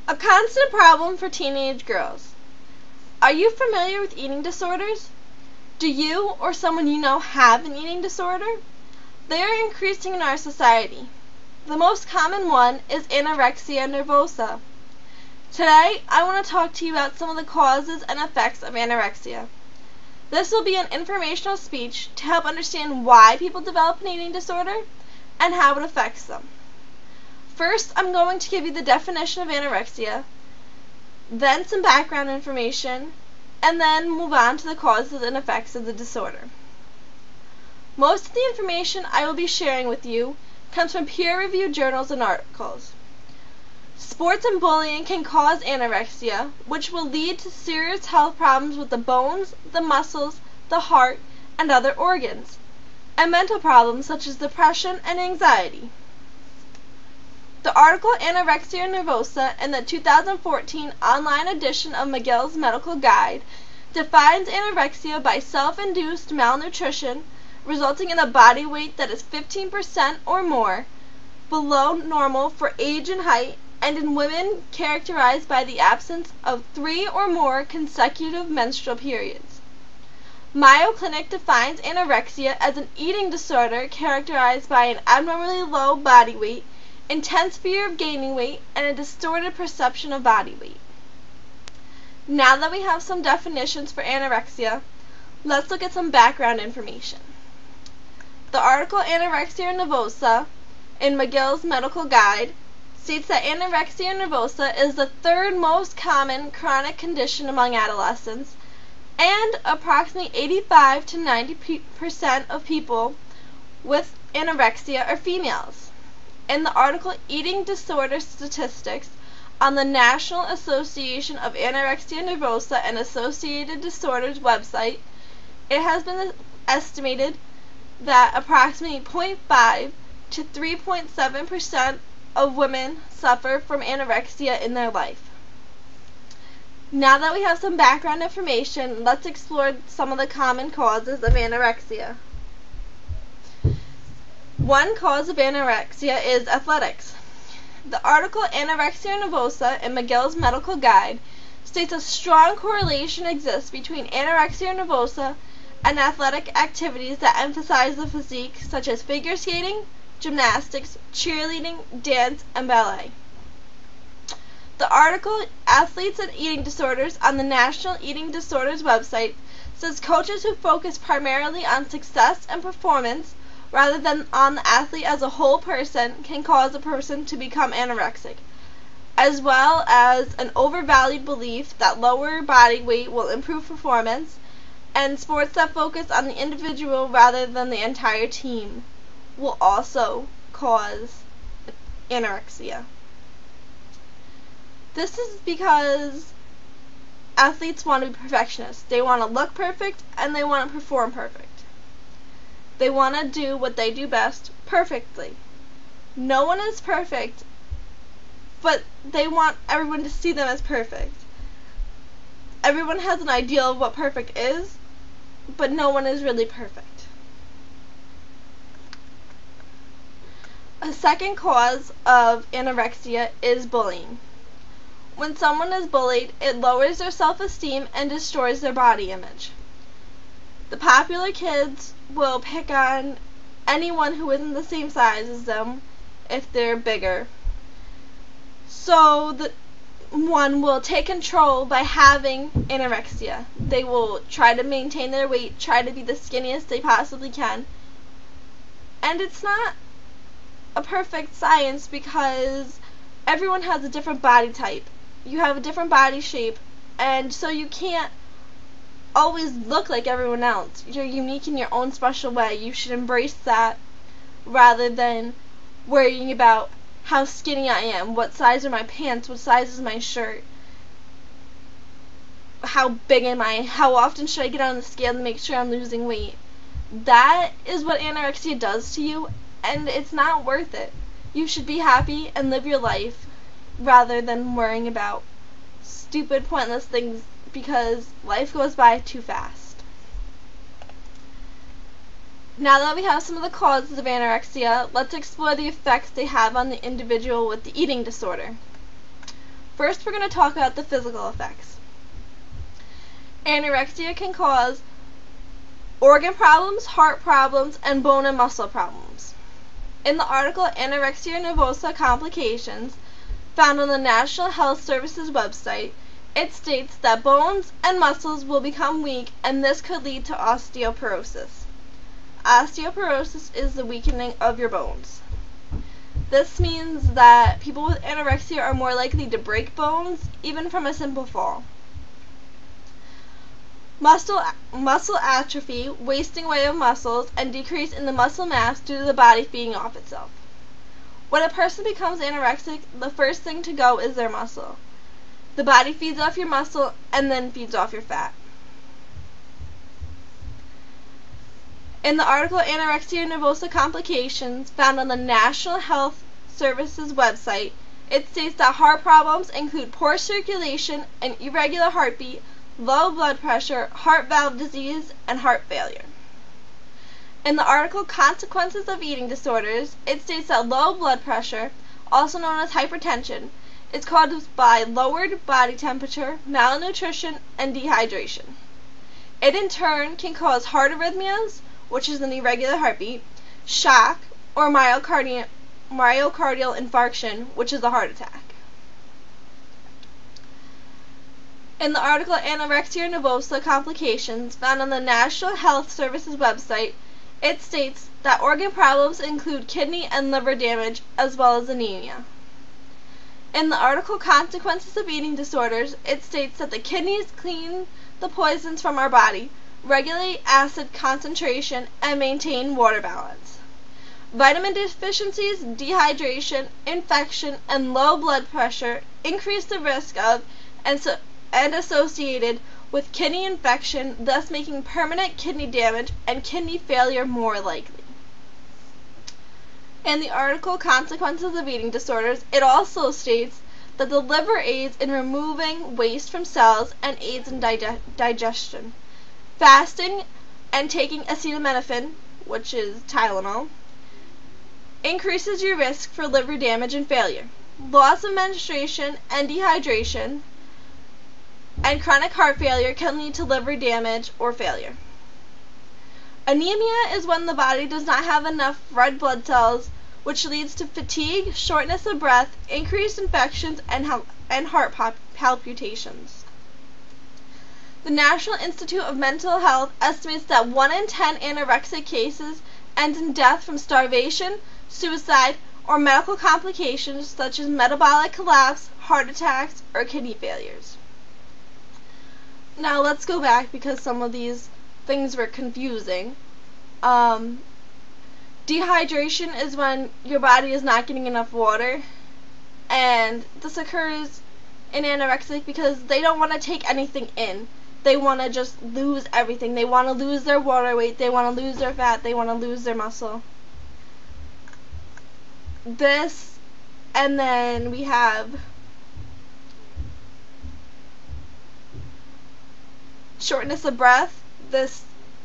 A constant problem for teenage girls. Are you familiar with eating disorders? Do you or someone you know have an eating disorder? They are increasing in our society. The most common one is anorexia nervosa. Today, I want to talk to you about some of the causes and effects of anorexia. This will be an informational speech to help understand why people develop an eating disorder and how it affects them. First, I'm going to give you the definition of anorexia, then some background information, and then move on to the causes and effects of the disorder. Most of the information I will be sharing with you comes from peer-reviewed journals and articles. Sports and bullying can cause anorexia, which will lead to serious health problems with the bones, the muscles, the heart, and other organs, and mental problems such as depression and anxiety. The article Anorexia Nervosa in the 2014 online edition of McGill's Medical Guide defines anorexia by self-induced malnutrition resulting in a body weight that is 15% or more below normal for age and height, and in women characterized by the absence of 3 or more consecutive menstrual periods. Mayo Clinic defines anorexia as an eating disorder characterized by an abnormally low body weight, intense fear of gaining weight, and a distorted perception of body weight. Now that we have some definitions for anorexia, let's look at some background information. The article Anorexia Nervosa in McGill's Medical Guide states that anorexia nervosa is the third most common chronic condition among adolescents, and approximately 85 to 90% of people with anorexia are females. In the article Eating Disorder Statistics on the National Association of Anorexia Nervosa and Associated Disorders website, it has been estimated that approximately 0.5 to 3.7% of women suffer from anorexia in their life. Now that we have some background information, let's explore some of the common causes of anorexia. One cause of anorexia is athletics. The article Anorexia Nervosa in McGill's Medical Guide states a strong correlation exists between anorexia nervosa and athletic activities that emphasize the physique, such as figure skating, gymnastics, cheerleading, dance, and ballet. The article Athletes and Eating Disorders on the National Eating Disorders website says coaches who focus primarily on success and performance rather than on the athlete as a whole person can cause a person to become anorexic, as well as an overvalued belief that lower body weight will improve performance, and sports that focus on the individual rather than the entire team will also cause anorexia. This is because athletes want to be perfectionists. They want to look perfect and they want to perform perfect. They want to do what they do best perfectly. No one is perfect, but they want everyone to see them as perfect. Everyone has an ideal of what perfect is, but no one is really perfect. A second cause of anorexia is bullying. When someone is bullied, it lowers their self-esteem and destroys their body image. The popular kids will pick on anyone who isn't the same size as them if they're bigger. So the one will take control by having anorexia. They will try to maintain their weight, try to be the skinniest they possibly can. And it's not a perfect science because everyone has a different body type. You have a different body shape, and so you can't always look like everyone else. You're unique in your own special way. You should embrace that rather than worrying about how skinny I am, what size are my pants, what size is my shirt, how big am I, how often should I get on the scale to make sure I'm losing weight. That is what anorexia does to you, and it's not worth it. You should be happy and live your life rather than worrying about stupid, pointless things, because life goes by too fast. Now that we have some of the causes of anorexia, let's explore the effects they have on the individual with the eating disorder. First, we're going to talk about the physical effects. Anorexia can cause organ problems, heart problems, and bone and muscle problems. In the article Anorexia Nervosa Complications, found on the National Health Services website, it states that bones and muscles will become weak, and this could lead to osteoporosis. Osteoporosis is the weakening of your bones. This means that people with anorexia are more likely to break bones, even from a simple fall. Muscle atrophy, wasting away of muscles, and decrease in the muscle mass due to the body feeding off itself. When a person becomes anorexic, the first thing to go is their muscle. The body feeds off your muscle and then feeds off your fat. In the article Anorexia Nervosa Complications, found on the National Health Services website, it states that heart problems include poor circulation, an irregular heartbeat, low blood pressure, heart valve disease, and heart failure. In the article Consequences of Eating Disorders, it states that low blood pressure, also known as hypertension, is caused by lowered body temperature, malnutrition, and dehydration. It in turn can cause heart arrhythmias, which is an irregular heartbeat, shock, or myocardial infarction, which is a heart attack. In the article Anorexia Nervosa Complications, found on the National Health Services website, it states that organ problems include kidney and liver damage, as well as anemia. In the article Consequences of Eating Disorders, it states that the kidneys clean the poisons from our body, regulate acid concentration, and maintain water balance. Vitamin deficiencies, dehydration, infection, and low blood pressure increase the risk of and associated with kidney infection, thus making permanent kidney damage and kidney failure more likely. In the article Consequences of Eating Disorders, it also states that the liver aids in removing waste from cells and aids in digestion. Fasting and taking acetaminophen, which is Tylenol, increases your risk for liver damage and failure. Loss of menstruation and dehydration and chronic heart failure can lead to liver damage or failure. Anemia is when the body does not have enough red blood cells, which leads to fatigue, shortness of breath, increased infections, and heart palpitations. The National Institute of Mental Health estimates that 1 in 10 anorexic cases end in death from starvation, suicide, or medical complications such as metabolic collapse, heart attacks, or kidney failures. Now let's go back because some of these things were confusing. Dehydration is when your body is not getting enough water, and this occurs in anorexic because they don't want to take anything in. They want to just lose everything. They want to lose their water weight, they want to lose their fat, they want to lose their muscle. This, and then we have shortness of breath. This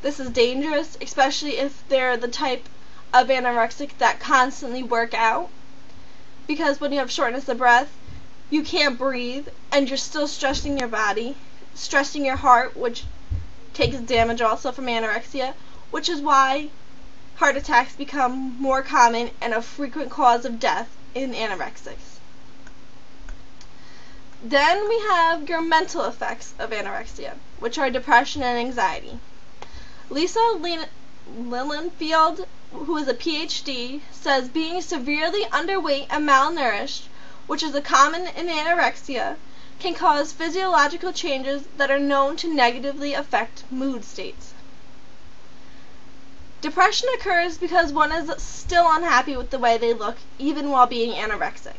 is dangerous, especially if they're the type of anorexic that constantly work out, because when you have shortness of breath, you can't breathe and you're still stressing your body, stressing your heart, which takes damage also from anorexia, which is why heart attacks become more common and a frequent cause of death in anorexics. Then we have your mental effects of anorexia, which are depression and anxiety. Lisa Lilienfeld, who is a PhD, says being severely underweight and malnourished, which is a common in anorexia, can cause physiological changes that are known to negatively affect mood states. Depression occurs because one is still unhappy with the way they look, even while being anorexic.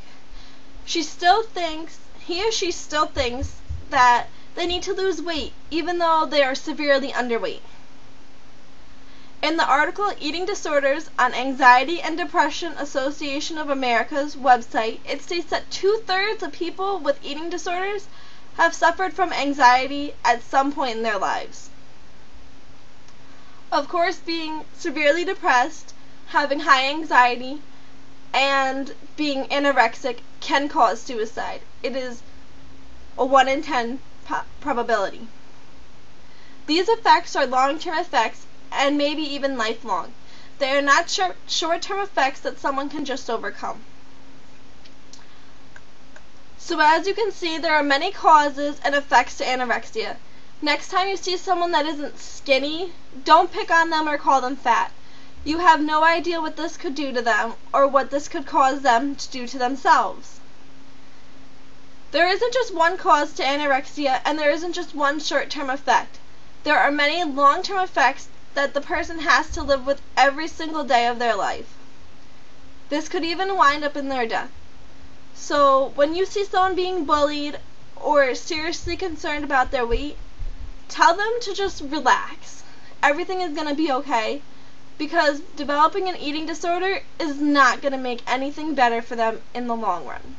He or she still thinks that they need to lose weight, even though they are severely underweight. In the article Eating Disorders on Anxiety and Depression Association of America's website, it states that 2/3 of people with eating disorders have suffered from anxiety at some point in their lives. Of course, being severely depressed, having high anxiety, and being anorexic can cause suicide. It is a 1 in 10 probability. These effects are long-term effects and maybe even lifelong. They are not short-term effects that someone can just overcome. So as you can see, there are many causes and effects to anorexia. Next time you see someone that isn't skinny, don't pick on them or call them fat. You have no idea what this could do to them or what this could cause them to do to themselves. There isn't just one cause to anorexia, and there isn't just one short-term effect. There are many long-term effects that the person has to live with every single day of their life. This could even wind up in their death. So when you see someone being bullied or seriously concerned about their weight, tell them to just relax. Everything is going to be okay, because developing an eating disorder is not going to make anything better for them in the long run.